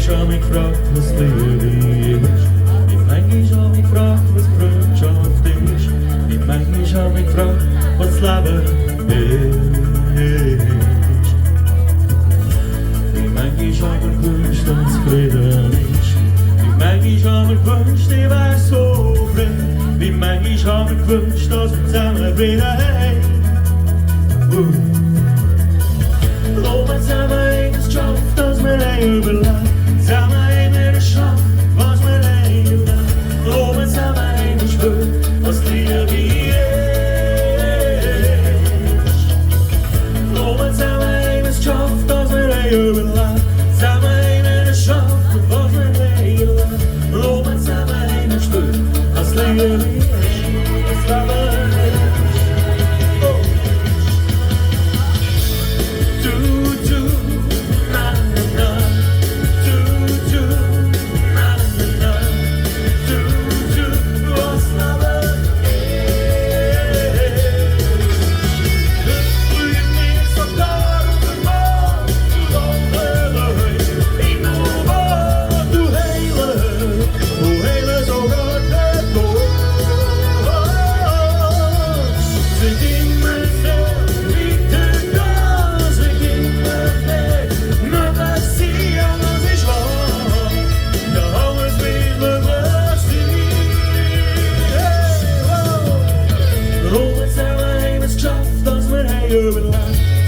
manchmal hab mich gefragt, was Liebe ist. Wie manchmal hab mich gefragt, was Freundschaft ist. Wie manchmal hab mich gefragt, was Leben ist. Wie manchmal hab ich gewünscht, dass Frieden ist. Wie manchmal hab ich gewünscht, ich wär so frei. Wie manchmal hab ich gewünscht, dass wir zusammen Frieden haben. Loben zusammen haben es geschafft, dass wir überlebt. Zusammen haben wir geschafft, was wir erlebt. Loben zusammen haben wir gespürt, was Liebe ist. Loben zusammen haben es geschafft, dass wir überlebt. Zusammen haben wir geschafft, was wir erlebt. Loben zusammen haben wir gespürt, was Liebe ist. Was Leben ist.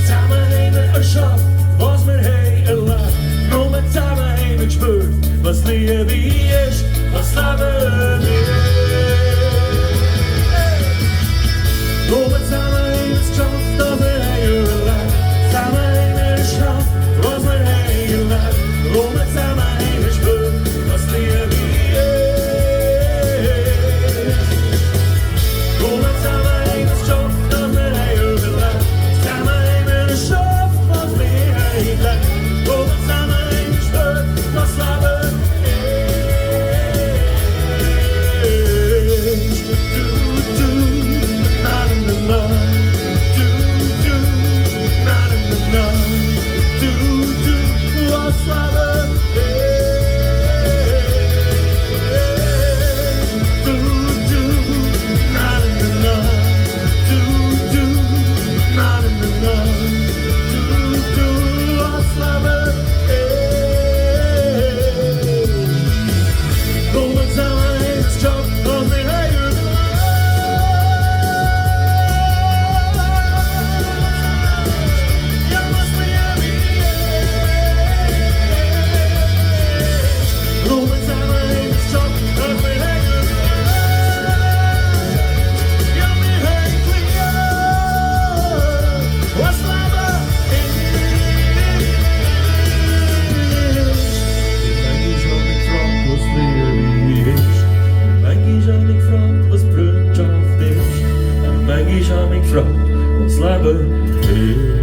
Zusammen haben wir geschafft, was wir haben erlebt. Nur zusammen haben wir gespürt, was Liebe ist, was Leben ist. Nur zusammen haben wir es geschafft, was wir haben erlebt. Zusammen haben wir geschafft, was wir haben erlebt. Nur zusammen haben wir gespürt, was Liebe ist. Nur zusammen haben wir es geschafft, was wir haben erlebt. Ich hab mich gefragt, was Leben ist.